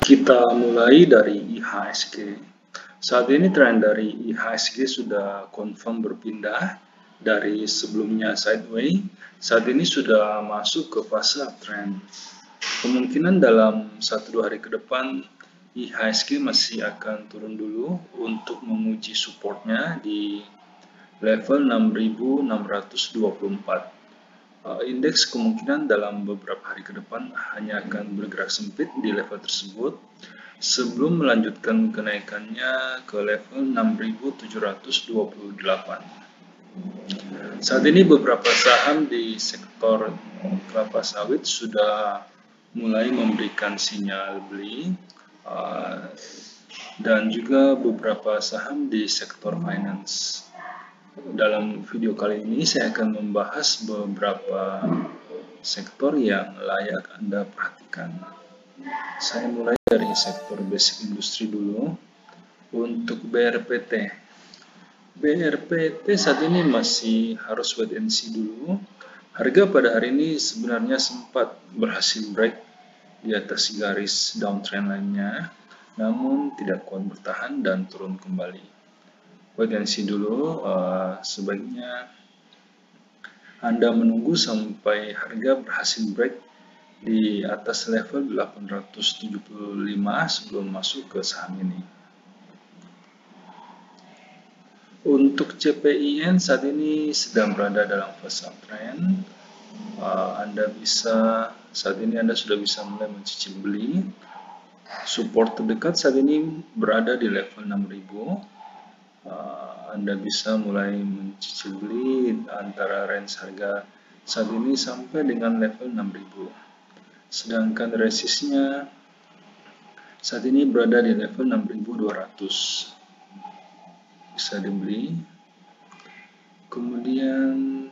Kita mulai dari IHSG. Saat ini tren dari IHSG sudah confirm berpindah dari sebelumnya sideways. Saat ini sudah masuk ke fase uptrend. Kemungkinan dalam 1-2 hari ke depan IHSG masih akan turun dulu untuk menguji supportnya di level 6.624. Indeks kemungkinan dalam beberapa hari ke depan hanya akan bergerak sempit di level tersebut sebelum melanjutkan kenaikannya ke level 6.728. Saat ini beberapa saham di sektor kelapa sawit sudah mulai memberikan sinyal beli dan juga beberapa saham di sektor finance. Dalam video kali ini saya akan membahas beberapa sektor yang layak Anda perhatikan. Saya mulai dari sektor basic industri dulu. Untuk BRPT. BRPT saat ini masih harus wait and see dulu. Harga pada hari ini sebenarnya sempat berhasil break di atas garis downtrend lainnya, namun tidak kuat bertahan dan turun kembali. Wait and see dulu, sebaiknya Anda menunggu sampai harga berhasil break di atas level 875 sebelum masuk ke saham ini. Untuk CPIN saat ini sedang berada dalam fase uptrend. Saat ini Anda sudah bisa mulai mencicil beli. Support terdekat saat ini berada di level 6000. Anda bisa mulai mencicil beli antara range harga saat ini sampai dengan level 6000. Sedangkan resistnya saat ini berada di level 6200. Bisa dibeli. Kemudian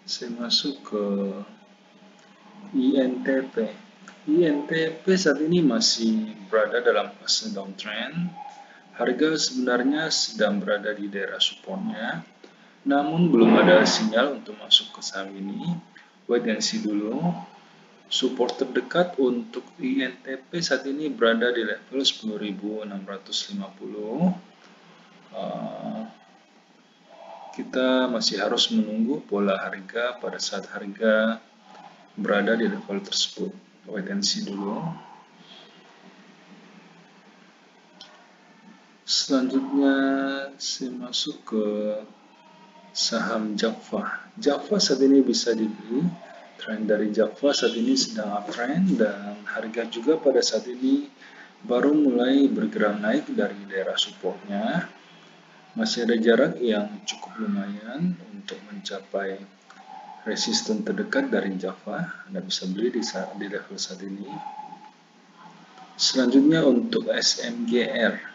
saya masuk ke INTP. INTP saat ini masih berada dalam fase downtrend. Harga sebenarnya sedang berada di daerah supportnya, namun belum ada sinyal untuk masuk ke saham ini. Wait and see dulu. Support terdekat untuk INTP saat ini berada di level 10.650. Kita masih harus menunggu pola harga pada saat harga berada di level tersebut. Wait and see dulu. Selanjutnya saya masuk ke saham Java. Java saat ini bisa dibeli. Tren dari Java saat ini sedang uptrend dan harga juga pada saat ini baru mulai bergerak naik dari daerah supportnya. Masih ada jarak yang cukup lumayan untuk mencapai resisten terdekat dari Java. Anda bisa beli di level saat ini. Selanjutnya untuk SMGR.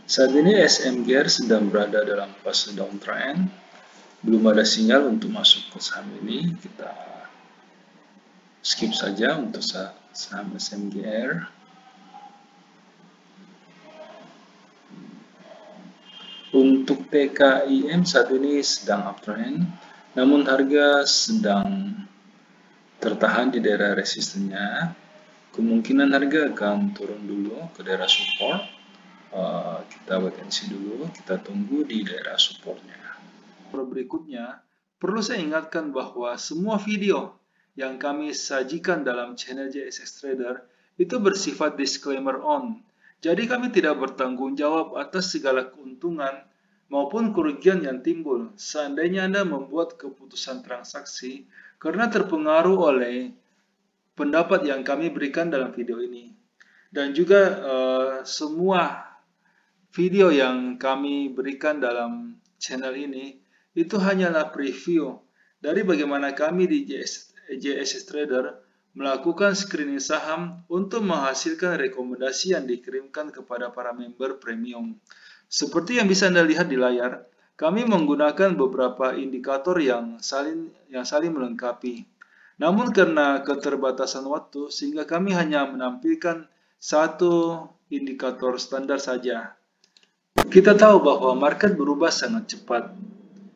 Saat ini SMGR sedang berada dalam fase downtrend. Belum ada sinyal untuk masuk ke saham ini. Kita skip saja untuk saham SMGR. Untuk TKIM saat ini sedang uptrend, namun harga sedang tertahan di daerah resistennya. Kemungkinan harga akan turun dulu ke daerah support. Kita wait and see dulu, kita tunggu di daerah supportnya. Berikutnya, perlu saya ingatkan bahwa semua video yang kami sajikan dalam channel JSX Trader itu bersifat disclaimer on. Jadi kami tidak bertanggung jawab atas segala keuntungan maupun kerugian yang timbul seandainya Anda membuat keputusan transaksi karena terpengaruh oleh pendapat yang kami berikan dalam video ini. Dan juga semua video yang kami berikan dalam channel ini itu hanyalah preview dari bagaimana kami di JSX Trader melakukan screening saham untuk menghasilkan rekomendasi yang dikirimkan kepada para member premium. Seperti yang bisa Anda lihat di layar, kami menggunakan beberapa indikator yang saling melengkapi. Namun karena keterbatasan waktu, sehingga kami hanya menampilkan satu indikator standar saja. Kita tahu bahwa market berubah sangat cepat.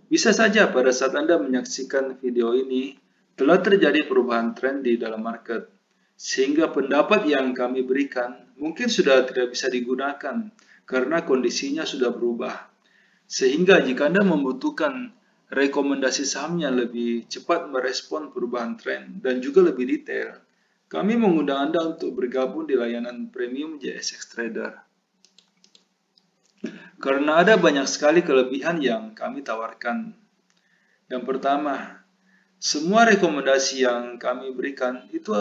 Bisa saja pada saat Anda menyaksikan video ini, telah terjadi perubahan tren di dalam market. sehingga pendapat yang kami berikan mungkin sudah tidak bisa digunakan karena kondisinya sudah berubah. Sehingga jika Anda membutuhkan rekomendasi saham yang lebih cepat merespon perubahan tren dan juga lebih detail, kami mengundang Anda untuk bergabung di layanan premium JSX Trader. Karena ada banyak sekali kelebihan yang kami tawarkan. Yang pertama, semua rekomendasi yang kami berikan itu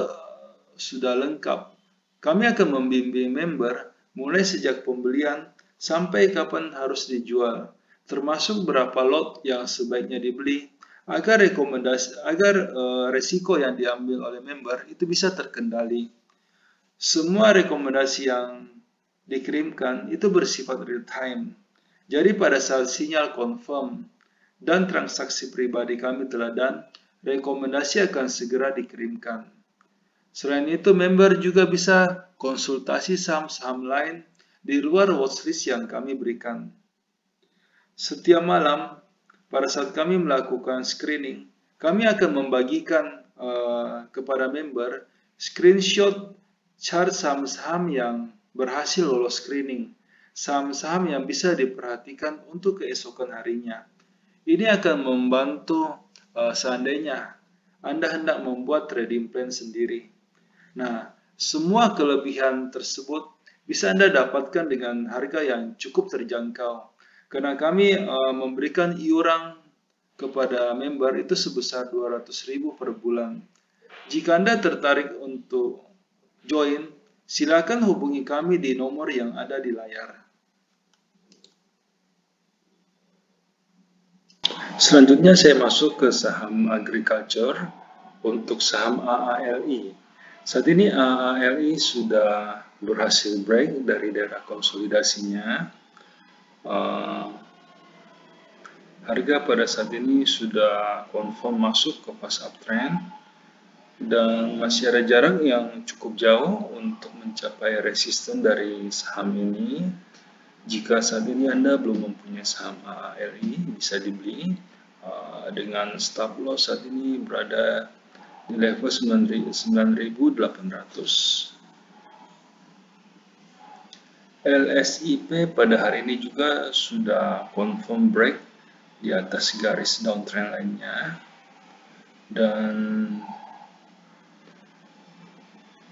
sudah lengkap. Kami akan membimbing member mulai sejak pembelian sampai kapan harus dijual, termasuk berapa lot yang sebaiknya dibeli, agar resiko yang diambil oleh member itu bisa terkendali. Semua rekomendasi yang dikirimkan itu bersifat real time. Jadi pada saat sinyal confirm dan transaksi pribadi kami telah done, rekomendasi akan segera dikirimkan. Selain itu, member juga bisa konsultasi saham-saham lain di luar watchlist yang kami berikan. Setiap malam, pada saat kami melakukan screening, kami akan membagikan kepada member screenshot chart saham-saham yang berhasil lolos screening, saham-saham yang bisa diperhatikan untuk keesokan harinya. Ini akan membantu seandainya Anda hendak membuat trading plan sendiri. Nah, semua kelebihan tersebut bisa Anda dapatkan dengan harga yang cukup terjangkau. Karena kami memberikan iuran kepada member itu sebesar 200.000 per bulan. Jika Anda tertarik untuk join, silakan hubungi kami di nomor yang ada di layar. Selanjutnya saya masuk ke saham agriculture untuk saham AALI. Saat ini AALI sudah berhasil break dari daerah konsolidasinya. Harga pada saat ini sudah confirm masuk ke fase uptrend dan masih ada jarak yang cukup jauh untuk mencapai resisten dari saham ini. Jika saat ini Anda belum mempunyai saham AALI, bisa dibeli dengan stop loss saat ini berada di level 9.800. LSIP pada hari ini juga sudah confirm break di atas garis downtrend lainnya, dan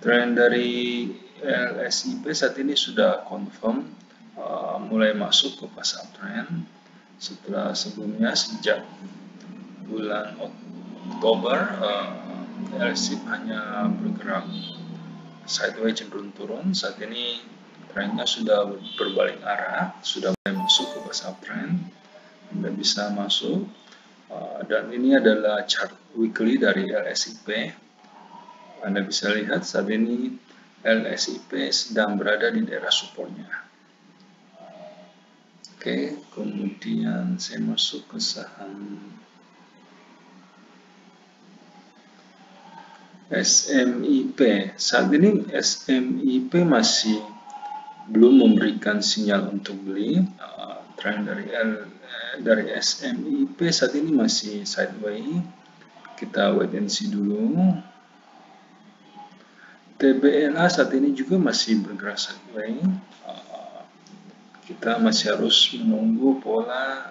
tren dari LSIP saat ini sudah confirm mulai masuk ke fase uptrend setelah sebelumnya sejak bulan Oktober LSIP hanya bergerak sideways cenderung turun. Saat ini trennya sudah berbalik arah, sudah mulai masuk ke fase uptrend. Anda bisa masuk, dan ini adalah chart weekly dari LSIP. Anda bisa lihat saat ini LSIP sedang berada di daerah supportnya. Oke, kemudian saya masuk ke saham SMIP. Saat ini SMIP masih belum memberikan sinyal untuk beli. Tren dari SMIP saat ini masih sideways. Kita wait and see dulu. TBLA saat ini juga masih bergerak sideways. Kita masih harus menunggu pola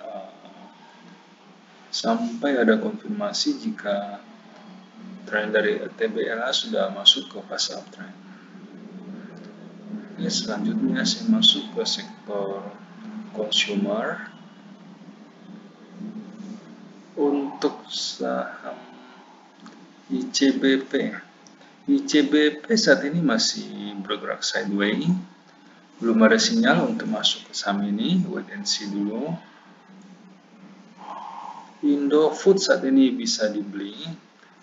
sampai ada konfirmasi jika tren dari TBLA sudah masuk ke fase uptrend. Oke, selanjutnya saya masuk ke sektor consumer. Untuk saham ICBP. ICBP saat ini masih bergerak sideways. Belum ada sinyal untuk masuk ke saham ini, wait and see dulu. Indofood saat ini bisa dibeli.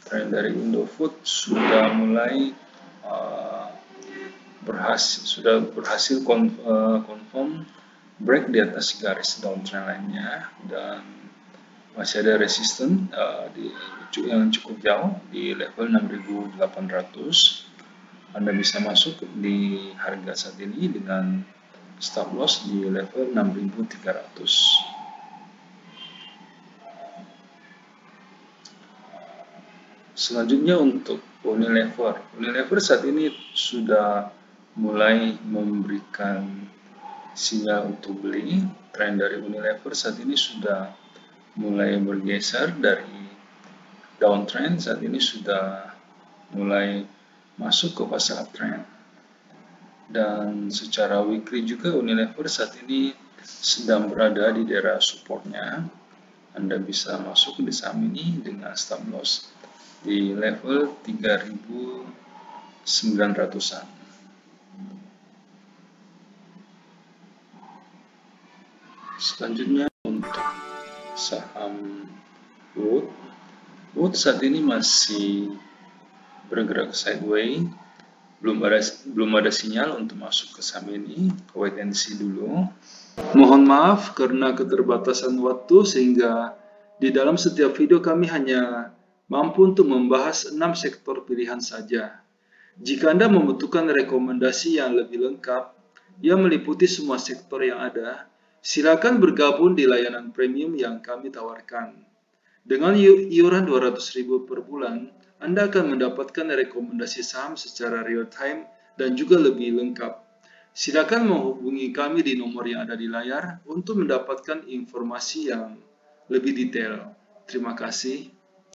Tren dari Indofood sudah mulai berhasil confirm break di atas garis downtrend lainnya, dan masih ada resisten yang cukup jauh di level 6.800. Anda bisa masuk di harga saat ini dengan stop loss di level 6.300. Selanjutnya untuk Unilever. Unilever saat ini sudah mulai memberikan sinyal untuk beli. Tren dari Unilever saat ini sudah mulai bergeser dari downtrend, saat ini sudah mulai masuk ke fase uptrend. Dan secara weekly juga Unilever saat ini sedang berada di daerah supportnya. Anda bisa masuk di saham ini dengan stop loss di level 3.900-an. Selanjutnya untuk saham Wood. Wood saat ini masih bergerak sideways. Belum ada sinyal untuk masuk ke saham ini. Wait and see dulu. Mohon maaf karena keterbatasan waktu sehingga di dalam setiap video kami hanya mampu untuk membahas 6 sektor pilihan saja. Jika Anda membutuhkan rekomendasi yang lebih lengkap yang meliputi semua sektor yang ada, silakan bergabung di layanan premium yang kami tawarkan. Dengan iuran 200.000 per bulan, Anda akan mendapatkan rekomendasi saham secara real time dan juga lebih lengkap. Silakan menghubungi kami di nomor yang ada di layar untuk mendapatkan informasi yang lebih detail. Terima kasih.